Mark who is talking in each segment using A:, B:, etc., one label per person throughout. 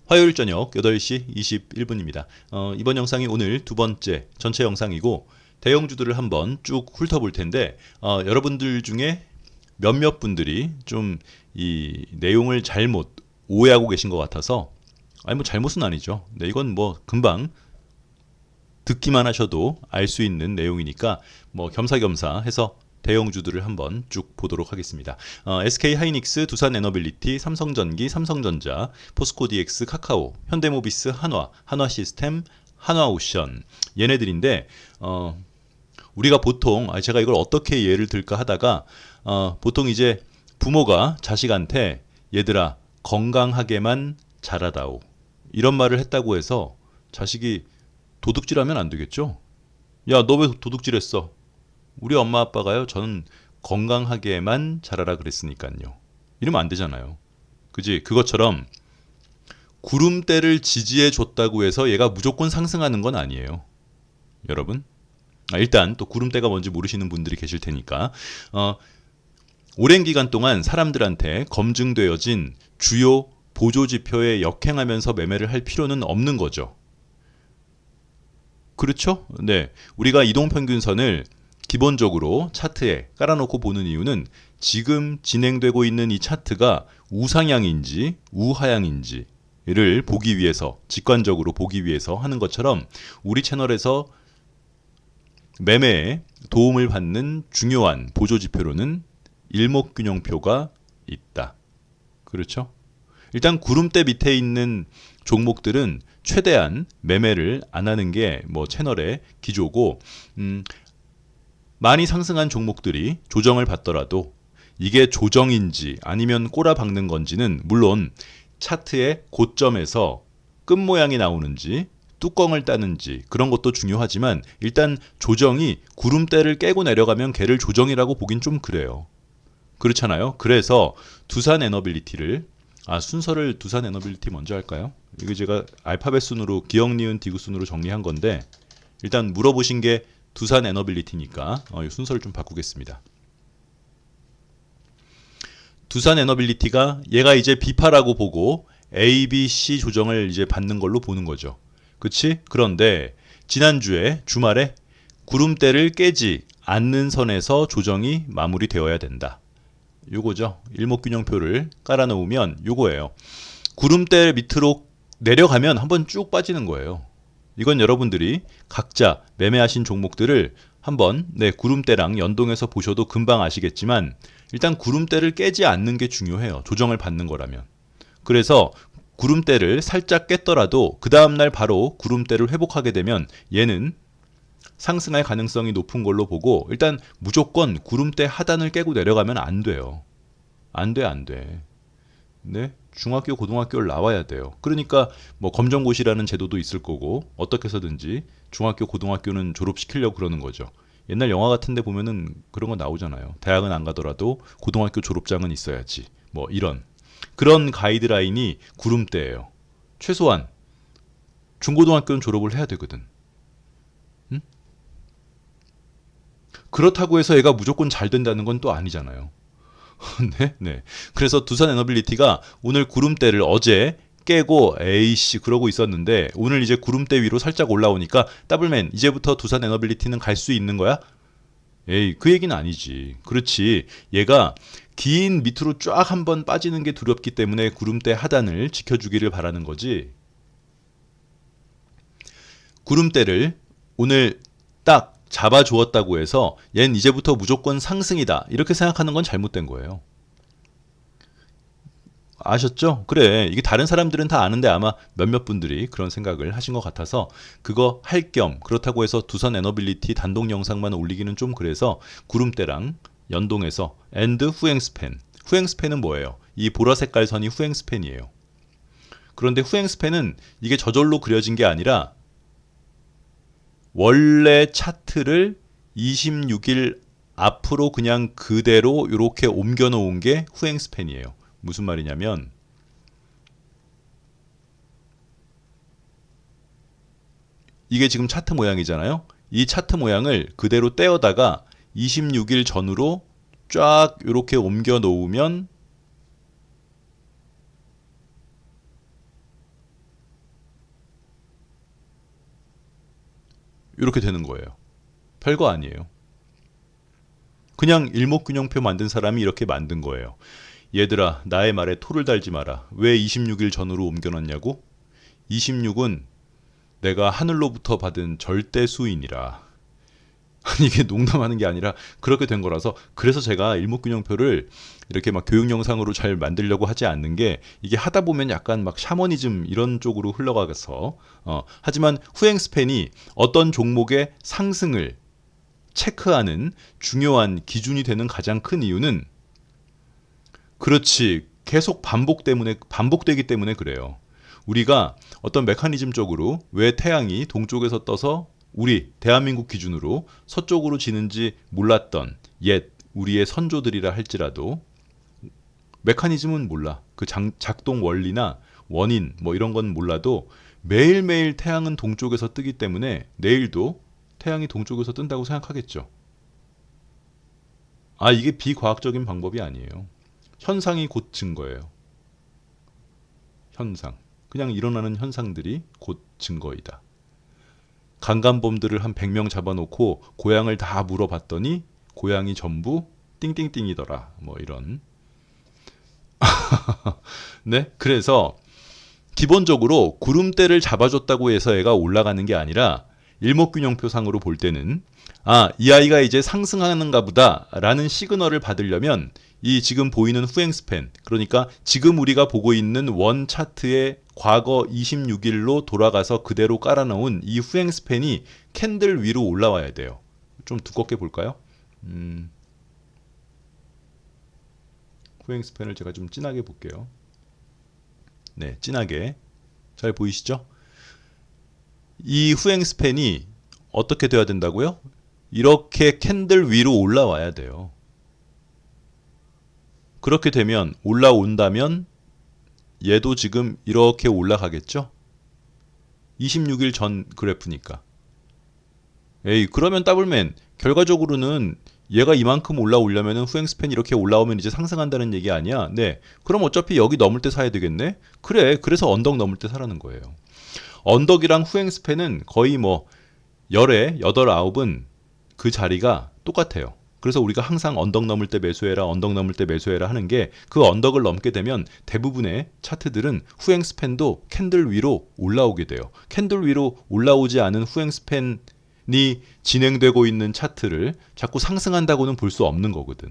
A: 화요일 저녁 8시 21분입니다. 이번 영상이 오늘 두 번째 전체 영상이고 대형주들을 한번 쭉 훑어볼 텐데 여러분들 중에 몇몇 분들이 좀 이 내용을 잘못 오해하고 계신 것 같아서 아니 뭐 잘못은 아니죠. 네, 이건 뭐 금방 듣기만 하셔도 알 수 있는 내용이니까 뭐 겸사겸사 해서 대형주들을 한번 쭉 보도록 하겠습니다. SK하이닉스, 두산에너빌리티, 삼성전기, 삼성전자, 포스코DX, 카카오, 현대모비스, 한화, 한화시스템, 한화오션 얘네들인데 우리가 보통 제가 이걸 어떻게 예를 들까 하다가 보통 이제 부모가 자식한테 얘들아 건강하게만 자라다오 이런 말을 했다고 해서 자식이 도둑질하면 안 되겠죠? 야, 너 왜 도둑질했어? 우리 엄마 아빠가요, 저는 건강하게만 자라라 그랬으니까요. 이러면 안 되잖아요. 그지? 그것처럼 구름대를 지지해 줬다고 해서 얘가 무조건 상승하는 건 아니에요. 여러분. 일단 또 구름대가 뭔지 모르시는 분들이 계실 테니까 오랜 기간 동안 사람들한테 검증되어진 주요 보조지표에 역행하면서 매매를 할 필요는 없는 거죠. 그렇죠? 네. 우리가 이동평균선을 기본적으로 차트에 깔아놓고 보는 이유는 지금 진행되고 있는 이 차트가 우상향인지 우하향인지를 보기 위해서, 직관적으로 보기 위해서 하는 것처럼 우리 채널에서 매매에 도움을 받는 중요한 보조지표로는 일목균형표가 있다. 그렇죠? 일단 구름대 밑에 있는 종목들은 최대한 매매를 안 하는 게 뭐 채널의 기조고 많이 상승한 종목들이 조정을 받더라도 이게 조정인지 아니면 꼬라박는 건지는 물론 차트의 고점에서 끝 모양이 나오는지 뚜껑을 따는지 그런 것도 중요하지만 일단 조정이 구름대를 깨고 내려가면 걔를 조정이라고 보긴 좀 그래요. 그렇잖아요. 그래서 두산에너빌리티를 순서를 두산에너빌리티 먼저 할까요? 이거 제가 알파벳 순으로 기억, 니은, 디귿 순으로 정리한 건데 일단 물어보신 게 두산에너빌리티니까 순서를 좀 바꾸겠습니다. 두산에너빌리티가 얘가 이제 비파라고 보고 A, B, C 조정을 이제 받는 걸로 보는 거죠. 그치? 그런데 지난주에 주말에 구름대를 깨지 않는 선에서 조정이 마무리되어야 된다. 요거죠. 일목균형표를 깔아놓으면 요거예요. 구름대 밑으로 내려가면 한번 쭉 빠지는 거예요. 이건 여러분들이 각자 매매하신 종목들을 한번 구름대랑 연동해서 보셔도 금방 아시겠지만 일단 구름대를 깨지 않는 게 중요해요. 조정을 받는 거라면. 그래서 구름대를 살짝 깼더라도 그 다음날 바로 구름대를 회복하게 되면 얘는 상승할 가능성이 높은 걸로 보고 일단 무조건 구름대 하단을 깨고 내려가면 안 돼요. 안 돼. 네? 중학교, 고등학교를 나와야 돼요. 그러니까 뭐 검정고시라는 제도도 있을 거고 어떻게 해서든지 중학교, 고등학교는 졸업시키려고 그러는 거죠. 옛날 영화 같은 데 보면은 그런 거 나오잖아요. 대학은 안 가더라도 고등학교 졸업장은 있어야지. 뭐 이런. 그런 가이드라인이 구름대예요. 최소한 중고등학교는 졸업을 해야 되거든. 응? 그렇다고 해서 얘가 무조건 잘 된다는 건 또 아니잖아요. 네. 그래서 두산에너빌리티가 오늘 구름대를 어제 깨고 에이씨 그러고 있었는데 오늘 이제 구름대 위로 살짝 올라오니까 더블맨 이제부터 두산에너빌리티는 갈 수 있는 거야? 에이 그 얘기는 아니지. 그렇지. 얘가 긴 밑으로 쫙 한번 빠지는 게 두렵기 때문에 구름대 하단을 지켜주기를 바라는 거지. 구름대를 오늘 딱 잡아주었다고 해서 얜 이제부터 무조건 상승이다 이렇게 생각하는 건 잘못된 거예요. 아셨죠? 그래. 이게 다른 사람들은 다 아는데 아마 몇몇 분들이 그런 생각을 하신 것 같아서 그거 할 겸 그렇다고 해서 두산에너빌리티 단독 영상만 올리기는 좀 그래서 구름대랑 연동해서 엔드 후행스팬. 후행스팬은 뭐예요? 이 보라 색깔 선이 후행스팬이에요. 그런데 후행스팬은 이게 저절로 그려진 게 아니라 원래 차트를 26일 앞으로 그냥 그대로 이렇게 옮겨 놓은 게 후행스팬이에요. 무슨 말이냐면 이게 지금 차트 모양이잖아요. 이 차트 모양을 그대로 떼어다가 26일 전으로 쫙 이렇게 옮겨 놓으면 이렇게 되는 거예요. 별거 아니에요. 그냥 일목균형표 만든 사람이 이렇게 만든 거예요. 얘들아, 나의 말에 토를 달지 마라. 왜 26일 전으로 옮겨놨냐고? 26은 내가 하늘로부터 받은 절대 수인이라. 아니, 이게 농담하는 게 아니라 그렇게 된 거라서. 그래서 제가 일목균형표를 이렇게 막 교육 영상으로 잘 만들려고 하지 않는 게, 이게 하다 보면 약간 막 샤머니즘 이런 쪽으로 흘러가서 하지만 후행 스팬이 어떤 종목의 상승을 체크하는 중요한 기준이 되는 가장 큰 이유는, 그렇지, 계속 반복되기 때문에 그래요. 우리가 어떤 메커니즘적으로 왜 태양이 동쪽에서 떠서 우리 대한민국 기준으로 서쪽으로 지는지 몰랐던 옛 우리의 선조들이라 할지라도 메커니즘은 몰라. 그 작동 원리나 원인 뭐 이런 건 몰라도 매일매일 태양은 동쪽에서 뜨기 때문에 내일도 태양이 동쪽에서 뜬다고 생각하겠죠. 아, 이게 비과학적인 방법이 아니에요. 현상이 곧 증거예요. 현상. 그냥 일어나는 현상들이 곧 증거이다. 강간범들을 한 100명 잡아놓고 고향을 다 물어봤더니 고향이 전부 띵띵띵이더라. 뭐 이런. 네? 그래서 기본적으로 구름대를 잡아줬다고 해서 애가 올라가는 게 아니라 일목균형표상으로 볼 때는, 아, 이 아이가 이제 상승하는가 보다 라는 시그널을 받으려면 이 지금 보이는 후행 스팬, 그러니까 지금 우리가 보고 있는 원 차트의 과거 26일로 돌아가서 그대로 깔아놓은 이 후행 스팬이 캔들 위로 올라와야 돼요. 좀 두껍게 볼까요? 후행 스팬을 제가 좀 진하게 볼게요. 네, 진하게. 잘 보이시죠? 이 후행 스팬이 어떻게 돼야 된다고요? 이렇게 캔들 위로 올라와야 돼요. 그렇게 되면, 올라온다면 얘도 지금 이렇게 올라가겠죠? 26일 전 그래프니까. 에이, 그러면 더블맨, 결과적으로는 얘가 이만큼 올라오려면 후행 스팬이 이렇게 올라오면 이제 상승한다는 얘기 아니야? 네. 그럼 어차피 여기 넘을 때 사야 되겠네? 그래. 그래서 언덕 넘을 때 사라는 거예요. 언덕이랑 후행 스팬은 거의 뭐 열에 8, 9은 그 자리가 똑같아요. 그래서 우리가 항상 언덕 넘을 때 매수해라, 언덕 넘을 때 매수해라 하는 게, 그 언덕을 넘게 되면 대부분의 차트들은 후행 스팬도 캔들 위로 올라오게 돼요. 캔들 위로 올라오지 않은 후행 스팬이 진행되고 있는 차트를 자꾸 상승한다고는 볼 수 없는 거거든.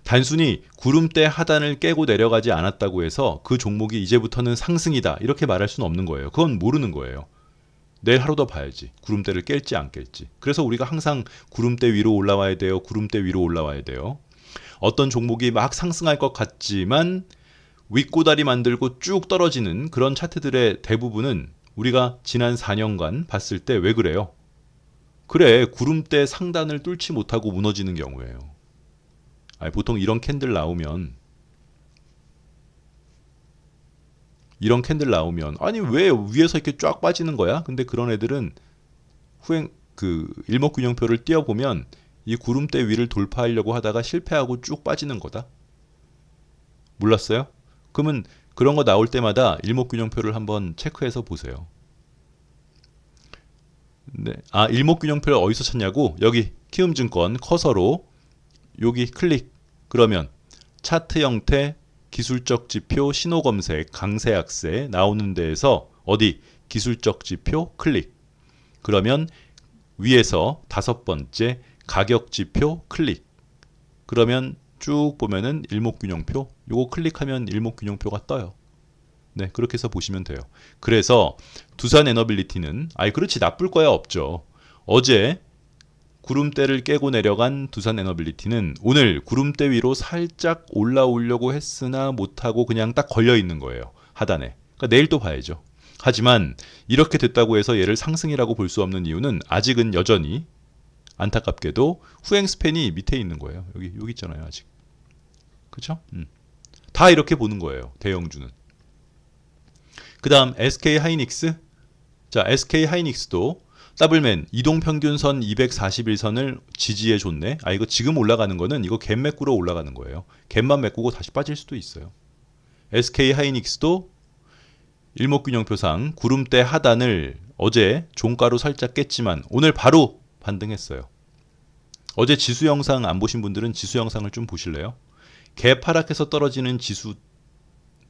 A: 단순히 구름대 하단을 깨고 내려가지 않았다고 해서 그 종목이 이제부터는 상승이다 이렇게 말할 수는 없는 거예요. 그건 모르는 거예요. 내일 하루 더 봐야지. 구름대를 깰지 안 깰지. 그래서 우리가 항상 구름대 위로 올라와야 돼요. 구름대 위로 올라와야 돼요. 어떤 종목이 막 상승할 것 같지만 윗고다리 만들고 쭉 떨어지는 그런 차트들의 대부분은 우리가 지난 4년간 봤을 때 왜 그래요? 그래, 구름대 상단을 뚫지 못하고 무너지는 경우예요. 아니, 보통 이런 캔들 나오면 아니 왜 위에서 이렇게 쫙 빠지는 거야? 근데 그런 애들은 일목균형표를 띄워보면 이 구름대 위를 돌파하려고 하다가 실패하고 쭉 빠지는 거다. 몰랐어요? 그러면 그런 거 나올 때마다 일목균형표를 한번 체크해서 보세요. 네. 아, 일목균형표를 어디서 찾냐고? 여기 키움증권 커서로 여기 클릭. 그러면 차트 형태, 기술적 지표, 신호 검색, 강세 약세 나오는 데에서 어디 기술적 지표 클릭. 그러면 위에서 5번째 가격 지표 클릭. 그러면 쭉 보면은 일목균형표, 요거 클릭하면 일목균형표가 떠요. 네, 그렇게 해서 보시면 돼요. 그래서 두산 에너빌리티는, 아이 그렇지, 나쁠 거야 없죠. 어제 구름대를 깨고 내려간 두산 에너빌리티는 오늘 구름대 위로 살짝 올라오려고 했으나 못하고 그냥 딱 걸려 있는 거예요. 하단에. 그러니까 내일 또 봐야죠. 하지만 이렇게 됐다고 해서 얘를 상승이라고 볼 수 없는 이유는 아직은 여전히 안타깝게도 후행 스팬이 밑에 있는 거예요. 여기 있잖아요, 아직. 그렇죠? 다 이렇게 보는 거예요, 대형주는. 그다음 SK 하이닉스. 자, SK 하이닉스도 더블맨 이동평균선 241선을 지지해 줬네. 아, 이거 지금 올라가는 거는 이거 갭 메꾸러 올라가는 거예요. 갭만 메꾸고 다시 빠질 수도 있어요. SK 하이닉스도 일목균형표상 구름대 하단을 어제 종가로 살짝 깼지만 오늘 바로 반등했어요. 어제 지수 영상 안 보신 분들은 지수 영상을 좀 보실래요? 개파락해서 떨어지는 지수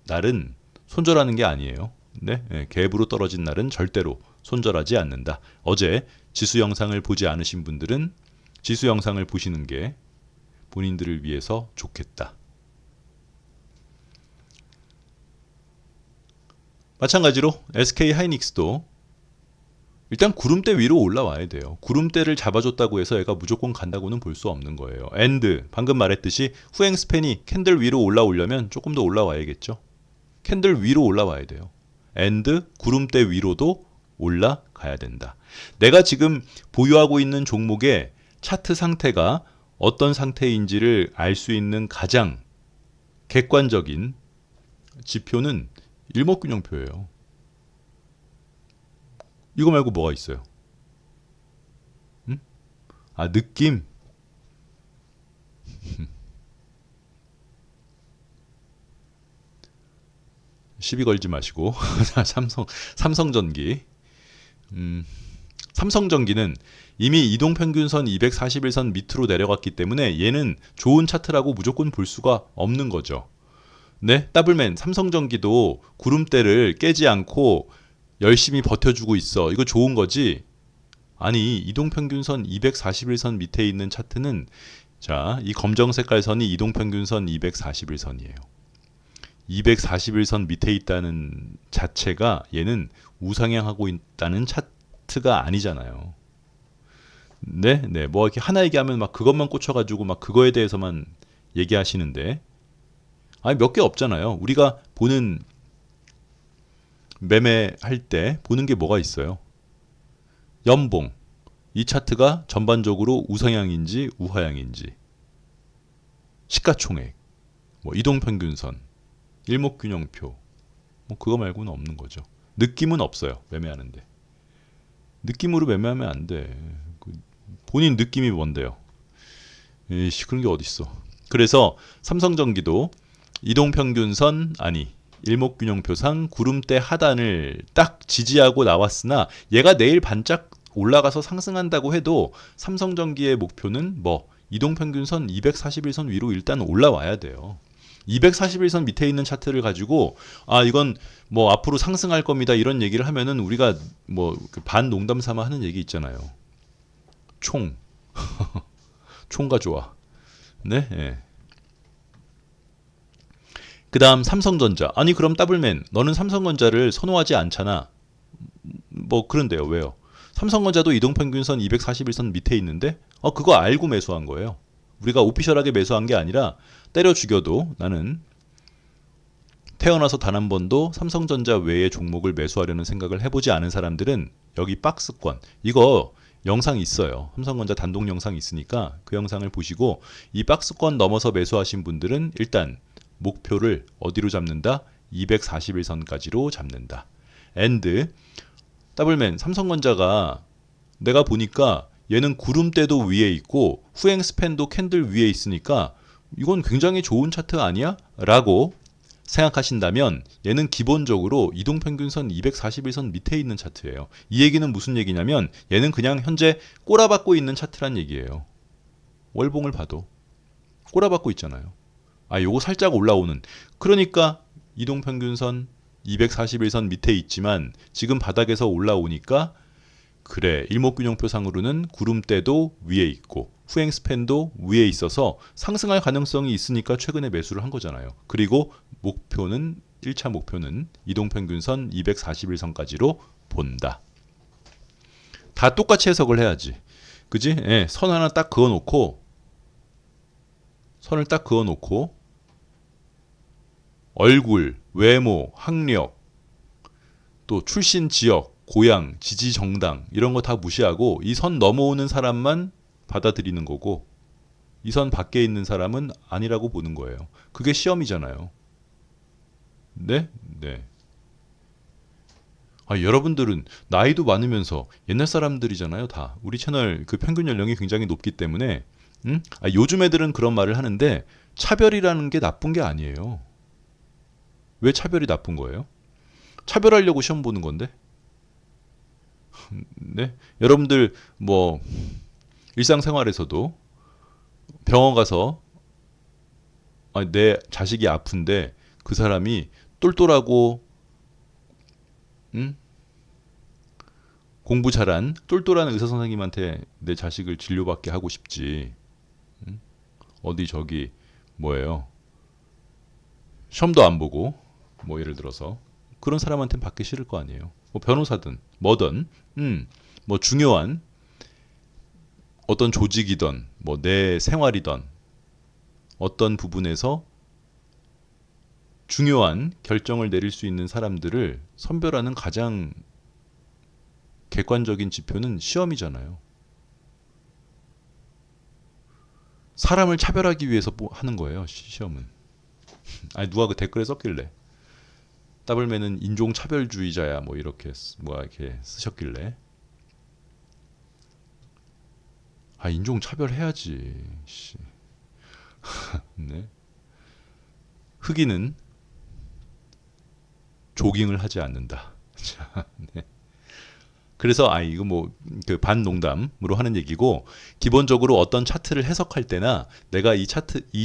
A: 날은 손절하는 게 아니에요. 네, 갭으로 떨어진 날은 절대로 손절하지 않는다. 어제 지수 영상을 보지 않으신 분들은 지수 영상을 보시는 게 본인들을 위해서 좋겠다. 마찬가지로 SK 하이닉스도 일단 구름대 위로 올라와야 돼요. 구름대를 잡아줬다고 해서 얘가 무조건 간다고는 볼 수 없는 거예요. 앤드 방금 말했듯이 후행 스팬이 캔들 위로 올라오려면 조금 더 올라와야겠죠. 캔들 위로 올라와야 돼요. 앤드 구름대 위로도 올라가야 된다. 내가 지금 보유하고 있는 종목의 차트 상태가 어떤 상태인지를 알 수 있는 가장 객관적인 지표는 일목균형표예요. 이거 말고 뭐가 있어요? 응? 아, 느낌? 시비 걸지 마시고. 삼성전기. 삼성전기는 이미 이동평균선 241선 밑으로 내려갔기 때문에 얘는 좋은 차트라고 무조건 볼 수가 없는 거죠. 네, 더블맨 삼성전기도 구름대를 깨지 않고 열심히 버텨주고 있어. 이거 좋은 거지? 아니, 이동평균선 241선 밑에 있는 차트는 자, 이 검정 색깔 선이 이동평균선 241선이에요. 241선 밑에 있다는 자체가 얘는 우상향하고 있다는 차트가 아니잖아요. 네, 네, 뭐 이렇게 하나 얘기하면 막 그것만 꽂혀가지고 막 그거에 대해서만 얘기하시는데, 아니 몇 개 없잖아요. 우리가 보는 매매할 때 보는 게 뭐가 있어요? 연봉. 이 차트가 전반적으로 우상향인지 우하향인지. 시가총액. 뭐 이동평균선. 일목균형표. 뭐 그거 말고는 없는 거죠. 느낌은 없어요. 매매하는데. 느낌으로 매매하면 안 돼. 본인 느낌이 뭔데요? 에이씨, 그런 게 어딨어. 그래서 삼성전기도 이동평균선 아니 일목균형표상 구름대 하단을 딱 지지하고 나왔으나 얘가 내일 반짝 올라가서 상승한다고 해도 삼성전기의 목표는 뭐 이동평균선 241선 위로 일단 올라와야 돼요. 241선 밑에 있는 차트를 가지고 아 이건 뭐 앞으로 상승할 겁니다 이런 얘기를 하면은 우리가 뭐 반 농담 삼아 하는 얘기 있잖아요. 총 총과 좋아. 네. 예. 그 다음 삼성전자. 아니 그럼 더블맨 너는 삼성전자를 선호하지 않잖아. 뭐 그런데요. 왜요? 삼성전자도 이동평균선 241선 밑에 있는데 그거 알고 매수한 거예요. 우리가 오피셜하게 매수한 게 아니라 때려 죽여도 나는 태어나서 단 한 번도 삼성전자 외의 종목을 매수하려는 생각을 해보지 않은 사람들은 여기 박스권 이거 영상 있어요. 삼성전자 단독 영상 있으니까 그 영상을 보시고 이 박스권 넘어서 매수하신 분들은 일단 목표를 어디로 잡는다? 241선까지로 잡는다. 앤드 더블맨 삼성전자가 내가 보니까 얘는 구름대도 위에 있고 후행 스팬도 캔들 위에 있으니까 이건 굉장히 좋은 차트 아니야? 라고 생각하신다면 얘는 기본적으로 이동평균선 241선 밑에 있는 차트예요. 이 얘기는 무슨 얘기냐면 얘는 그냥 현재 꼬라박고 있는 차트란 얘기예요. 월봉을 봐도 꼬라박고 있잖아요. 아, 요거 살짝 올라오는. 그러니까 이동평균선 241선 밑에 있지만 지금 바닥에서 올라오니까 그래 일목균형표상으로는 구름대도 위에 있고 후행 스팬도 위에 있어서 상승할 가능성이 있으니까 최근에 매수를 한 거잖아요. 그리고 목표는 1차 목표는 이동평균선 241선까지로 본다. 다 똑같이 해석을 해야지. 그지? 예, 선 하나 딱 그어놓고 선을 딱 그어놓고 얼굴, 외모, 학력, 또 출신 지역, 고향, 지지 정당 이런 거 다 무시하고 이 선 넘어오는 사람만 받아들이는 거고 이 선 밖에 있는 사람은 아니라고 보는 거예요. 그게 시험이잖아요. 네? 네. 아, 여러분들은 나이도 많으면서 옛날 사람들이잖아요, 다. 우리 채널 그 평균 연령이 굉장히 높기 때문에 아, 요즘 애들은 그런 말을 하는데 차별이라는 게 나쁜 게 아니에요. 왜 차별이 나쁜 거예요? 차별하려고 시험 보는 건데? 네? 여러분들 뭐 일상생활에서도 병원 가서 내 자식이 아픈데 그 사람이 똘똘하고 음? 공부 잘한 똘똘한 의사 선생님한테 내 자식을 진료받게 하고 싶지. 어디 저기 뭐예요? 시험도 안 보고 뭐 예를 들어서 그런 사람한테는 받기 싫을 거 아니에요. 뭐 변호사든 뭐든 뭐 중요한 어떤 조직이든 뭐 내 생활이든 어떤 부분에서 중요한 결정을 내릴 수 있는 사람들을 선별하는 가장 객관적인 지표는 시험이잖아요. 사람을 차별하기 위해서 하는 거예요, 시험은. 아니 누가 그 댓글에 썼길래 따블맨은 인종차별주의자야 뭐 이렇게 이렇게 쓰셨길래 인종차별해야지. 네. 흑인은 조깅을 하지 않는다. 네. 그래서 이거 뭐 그 반농담으로 하는 얘기고 기본적으로 어떤 차트를 해석할 때나 내가 이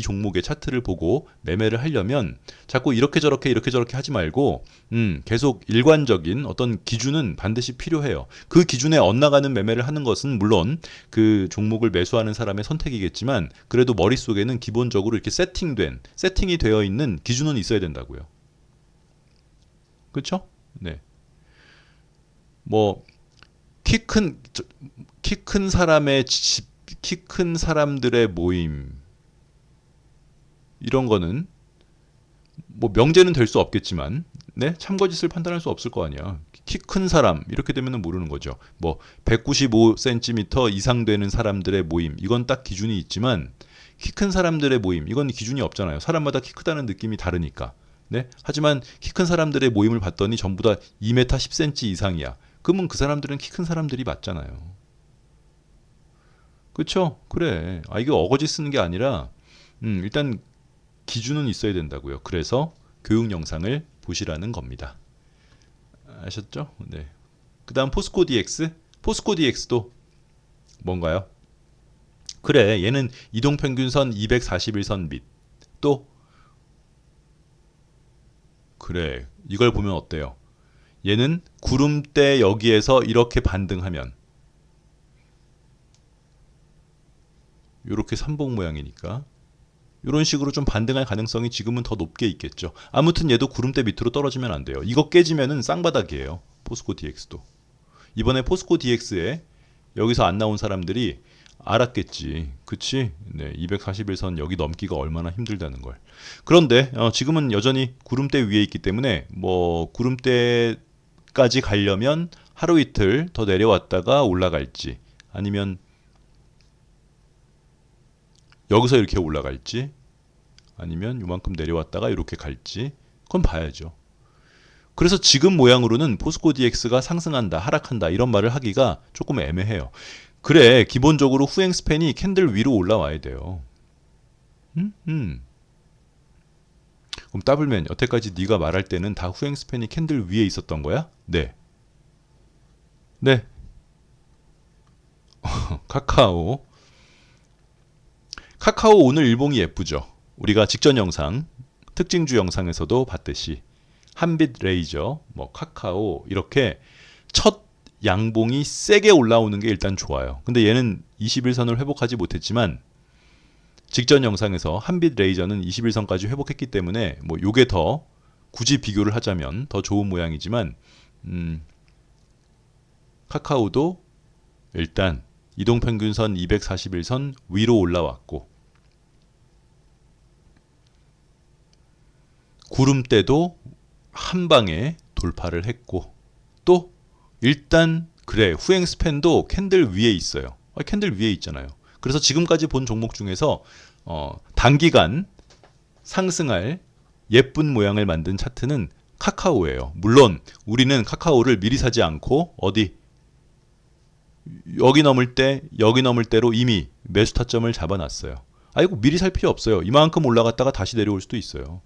A: 종목의 차트를 보고 매매를 하려면 자꾸 이렇게 저렇게 하지 말고 계속 일관적인 어떤 기준은 반드시 필요해요. 그 기준에 엇나가는 매매를 하는 것은 물론 그 종목을 매수하는 사람의 선택이겠지만 그래도 머릿속에는 기본적으로 이렇게 세팅이 되어 있는 기준은 있어야 된다고요. 그렇죠? 네. 뭐 키 큰 사람의 키 큰 사람들의 모임 이런 거는 뭐 명제는 될 수 없겠지만 네? 참거짓을 판단할 수 없을 거 아니야. 키 큰 사람 이렇게 되면은 모르는 거죠. 뭐 195cm 이상 되는 사람들의 모임 이건 딱 기준이 있지만 키 큰 사람들의 모임 이건 기준이 없잖아요. 사람마다 키 크다는 느낌이 다르니까. 네? 하지만 키 큰 사람들의 모임을 봤더니 전부 다 2m 10cm 이상이야. 그러면 그 사람들은 키 큰 사람들이 맞잖아요. 그쵸? 그래. 이게 어거지 쓰는 게 아니라 일단 기준은 있어야 된다고요. 그래서 교육 영상을 보시라는 겁니다. 아셨죠? 네. 그 다음 포스코 DX. 포스코 DX도 뭔가요? 그래. 얘는 이동평균선 241선 밑. 또 그래. 이걸 보면 어때요? 얘는 구름대 여기에서 이렇게 반등하면 이렇게 삼복 모양이니까 이런 식으로 좀 반등할 가능성이 지금은 더 높게 있겠죠. 아무튼 얘도 구름대 밑으로 떨어지면 안 돼요. 이거 깨지면은 쌍바닥이에요. 포스코 DX도. 이번에 포스코 DX에 여기서 안 나온 사람들이 알았겠지. 그치? 네, 241선 여기 넘기가 얼마나 힘들다는 걸. 그런데 지금은 여전히 구름대 위에 있기 때문에 뭐 구름대까지 가려면 하루 이틀 더 내려왔다가 올라갈지 아니면 여기서 이렇게 올라갈지 아니면 요만큼 내려왔다가 이렇게 갈지 그건 봐야죠. 그래서 지금 모양으로는 포스코 DX가 상승한다, 하락한다 이런 말을 하기가 조금 애매해요. 그래, 기본적으로 후행 스팬이 캔들 위로 올라와야 돼요. 그럼 더블맨, 여태까지 네가 말할 때는 다 후행 스팬이 캔들 위에 있었던 거야? 네. 네. 카카오. 카카오 오늘 일봉이 예쁘죠. 우리가 직전 영상, 특징주 영상에서도 봤듯이 한빛 레이저, 뭐 카카오 이렇게 첫 양봉이 세게 올라오는 게 일단 좋아요. 근데 얘는 21선을 회복하지 못했지만 직전 영상에서 한빛 레이저는 21선까지 회복했기 때문에 뭐 요게 더 굳이 비교를 하자면 더 좋은 모양이지만 카카오도 일단 이동평균선 241선 위로 올라왔고 구름대도 한 방에 돌파를 했고 또 일단 그래 후행 스팬도 캔들 위에 있어요. 캔들 위에 있잖아요. 그래서 지금까지 본 종목 중에서 단기간 상승할 예쁜 모양을 만든 차트는 카카오예요. 물론 우리는 카카오를 미리 사지 않고 어디 여기 넘을 때로 이미 매수 타점을 잡아놨어요. 이거 미리 살 필요 없어요. 이만큼 올라갔다가 다시 내려올 수도 있어요.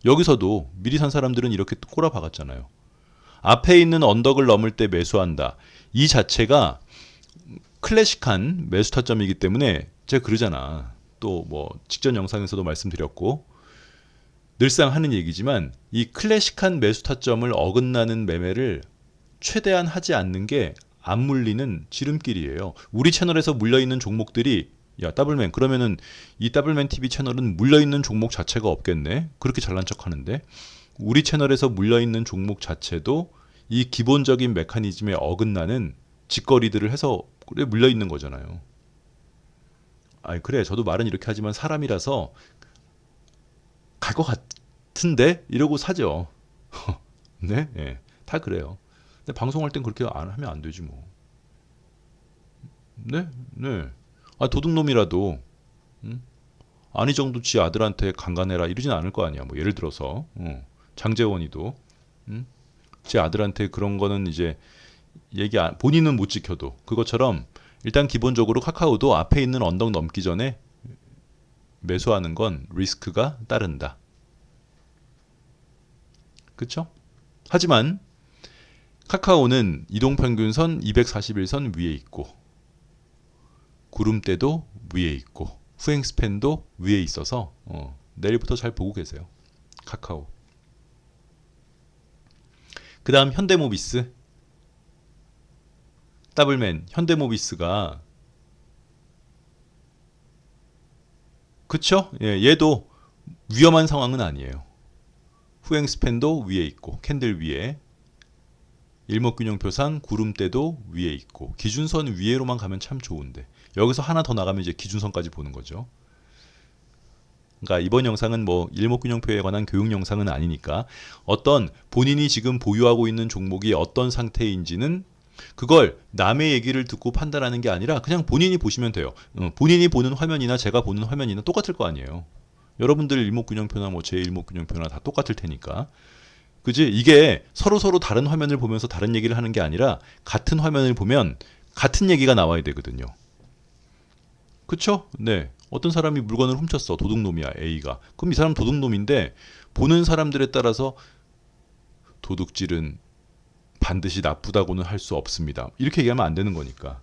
A: 여기서도 미리 산 사람들은 이렇게 꼬라박았잖아요. 앞에 있는 언덕을 넘을 때 매수한다. 이 자체가 클래식한 매수 타점이기 때문에 제가 그러잖아. 또 뭐 직전 영상에서도 말씀드렸고 늘상 하는 얘기지만 이 클래식한 매수 타점을 어긋나는 매매를 최대한 하지 않는 게 안 물리는 지름길이에요. 우리 채널에서 물려있는 종목들이 야 더블맨 그러면은 이 더블맨 TV 채널은 물려있는 종목 자체가 없겠네. 그렇게 잘난 척하는데 우리 채널에서 물려있는 종목 자체도 이 기본적인 메커니즘에 어긋나는 짓거리들을 해서 그래 물려있는 거잖아요. 아이 그래 저도 말은 이렇게 하지만 사람이라서 갈 것 같은데 이러고 사죠. 네, 예, 다 그래요. 근데 방송할 땐 그렇게 안 하면 안 되지 뭐. 네, 네. 아 도둑놈이라도 아니 정도 지 아들한테 강간해라 이러진 않을 거 아니야. 뭐 예를 들어서 장재원이도 제 아들한테 그런 거는 이제 본인은 못 지켜도 그것처럼 일단 기본적으로 카카오도 앞에 있는 언덕 넘기 전에 매수하는 건 리스크가 따른다. 그렇죠? 하지만 카카오는 이동평균선 241선 위에 있고 구름대도 위에 있고 후행스팬도 위에 있어서 내일부터 잘 보고 계세요. 카카오. 그 다음 현대모비스. 더블맨 현대모비스가 그쵸? 예, 얘도 위험한 상황은 아니에요. 후행스팬도 위에 있고 캔들 위에 일목균형표상 구름대도 위에 있고 기준선 위에로만 가면 참 좋은데 여기서 하나 더 나가면 이제 기준선까지 보는 거죠. 그러니까 이번 영상은 뭐 일목균형표에 관한 교육 영상은 아니니까 어떤 본인이 지금 보유하고 있는 종목이 어떤 상태인지는 그걸 남의 얘기를 듣고 판단하는 게 아니라 그냥 본인이 보시면 돼요. 본인이 보는 화면이나 제가 보는 화면이나 똑같을 거 아니에요. 여러분들 일목균형표나 뭐 제 일목균형표나 다 똑같을 테니까. 그지? 이게 서로 다른 화면을 보면서 다른 얘기를 하는 게 아니라 같은 화면을 보면 같은 얘기가 나와야 되거든요. 그쵸? 네. 어떤 사람이 물건을 훔쳤어. 도둑놈이야, A가. 그럼 이 사람 도둑놈인데 보는 사람들에 따라서 도둑질은 반드시 나쁘다고는 할 수 없습니다. 이렇게 얘기하면 안 되는 거니까.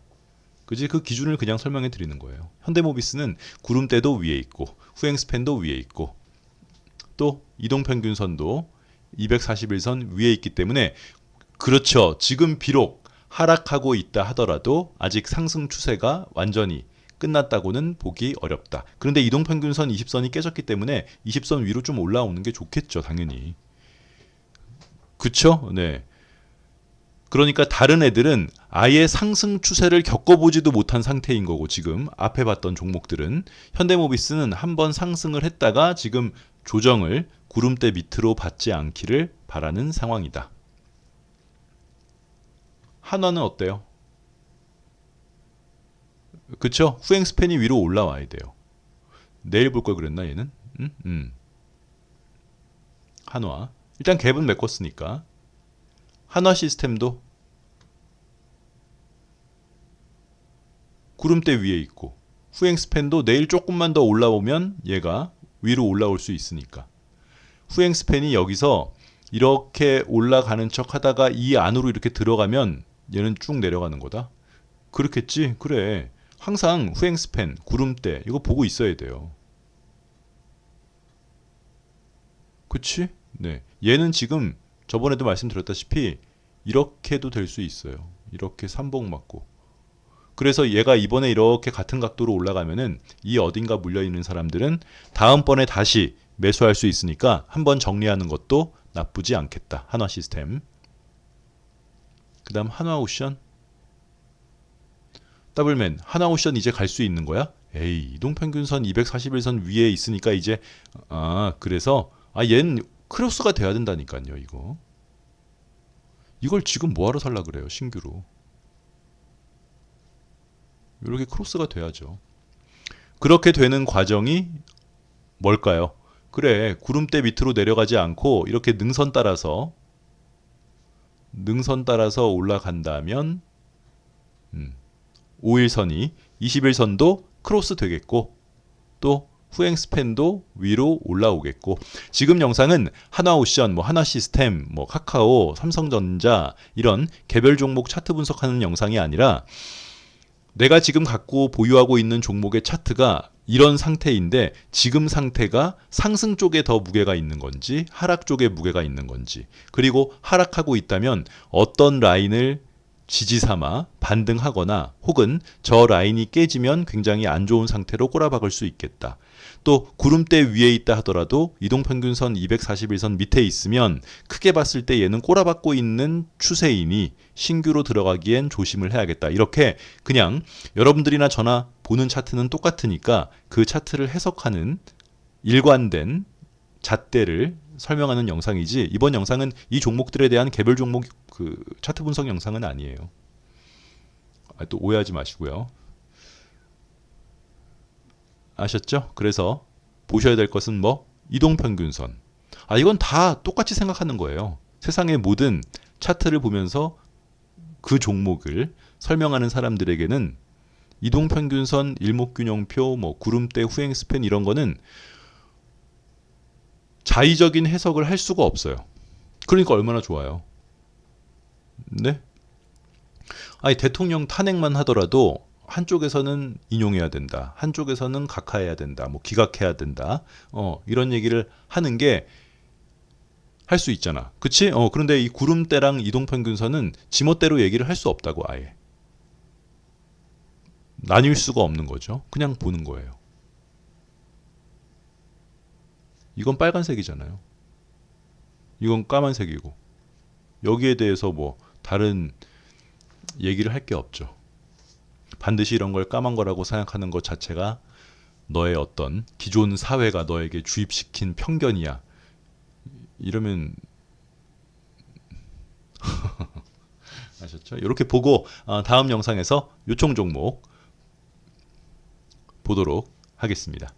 A: 그지? 그 기준을 그냥 설명해 드리는 거예요. 현대모비스는 구름대도 위에 있고 후행스팬도 위에 있고 또 이동평균선도 241선 위에 있기 때문에 그렇죠. 지금 비록 하락하고 있다 하더라도 아직 상승 추세가 완전히 끝났다고는 보기 어렵다. 그런데 이동평균선 20선이 깨졌기 때문에 20선 위로 좀 올라오는 게 좋겠죠. 당연히. 그쵸? 네. 그러니까 다른 애들은 아예 상승 추세를 겪어보지도 못한 상태인 거고 지금 앞에 봤던 종목들은 현대모비스는 한번 상승을 했다가 지금 조정을 구름대 밑으로 받지 않기를 바라는 상황이다. 한화는 어때요? 그쵸? 후행스팬이 위로 올라와야 돼요. 내일 볼 걸 그랬나 얘는? 한화. 일단 갭은 메꿨으니까. 한화 시스템도 구름대 위에 있고 후행스팬도 내일 조금만 더 올라오면 얘가 위로 올라올 수 있으니까. 후행스팬이 여기서 이렇게 올라가는 척 하다가 이 안으로 이렇게 들어가면 얘는 쭉 내려가는 거다. 그렇겠지? 그래. 항상 후행스팬, 구름대 이거 보고 있어야 돼요. 그치? 네. 얘는 지금 저번에도 말씀드렸다시피 이렇게도 될 수 있어요. 이렇게 삼봉 맞고. 그래서 얘가 이번에 이렇게 같은 각도로 올라가면은 이 어딘가 물려있는 사람들은 다음번에 다시 매수할 수 있으니까 한번 정리하는 것도 나쁘지 않겠다. 한화 시스템. 그 다음 한화오션. 더블맨 한화오션 이제 갈 수 있는 거야? 에이 이동평균선 241선 위에 있으니까 이제 그래서 얘는 크로스가 돼야 된다니까요. 이걸 지금 뭐하러 살라 그래요. 신규로. 이렇게 크로스가 돼야죠. 그렇게 되는 과정이 뭘까요? 그래 구름대 밑으로 내려가지 않고 이렇게 능선 따라서 올라간다면 5일선이 21선도 크로스 되겠고 또 후행 스팬도 위로 올라오겠고, 지금 영상은 하나오션, 뭐 하나시스템, 뭐 카카오, 삼성전자 이런 개별 종목 차트 분석하는 영상이 아니라 내가 지금 갖고 보유하고 있는 종목의 차트가 이런 상태인데 지금 상태가 상승 쪽에 더 무게가 있는 건지 하락 쪽에 무게가 있는 건지, 그리고 하락하고 있다면 어떤 라인을 지지 삼아 반등하거나 혹은 저 라인이 깨지면 굉장히 안 좋은 상태로 꼬라박을 수 있겠다. 또 구름대 위에 있다 하더라도 이동평균선 241선 밑에 있으면 크게 봤을 때 얘는 꼬라박고 있는 추세이니 신규로 들어가기엔 조심을 해야겠다. 이렇게 그냥 여러분들이나 저나 보는 차트는 똑같으니까 그 차트를 해석하는 일관된 잣대를 설명하는 영상이지, 이번 영상은 이 종목들에 대한 개별 종목 그 차트 분석 영상은 아니에요. 또 오해하지 마시고요. 아셨죠? 그래서 보셔야 될 것은 뭐? 이동평균선. 이건 다 똑같이 생각하는 거예요. 세상의 모든 차트를 보면서 그 종목을 설명하는 사람들에게는 이동평균선, 일목균형표, 뭐 구름대, 후행 스팬 이런 거는 자의적인 해석을 할 수가 없어요. 그러니까 얼마나 좋아요. 네? 대통령 탄핵만 하더라도 한쪽에서는 인용해야 된다, 한쪽에서는 각하해야 된다, 뭐 기각해야 된다, 이런 얘기를 하는 게 할 수 있잖아. 그치? 그런데 이 구름대랑 이동평균선은 지멋대로 얘기를 할 수 없다고. 아예 나뉠 수가 없는 거죠. 그냥 보는 거예요. 이건 빨간색이잖아요. 이건 까만색이고, 여기에 대해서 뭐 다른 얘기를 할 게 없죠. 반드시 이런 걸 까만 거라고 생각하는 것 자체가 너의 어떤 기존 사회가 너에게 주입시킨 편견이야. 이러면 아셨죠? 이렇게 보고 다음 영상에서 요청 종목 보도록 하겠습니다.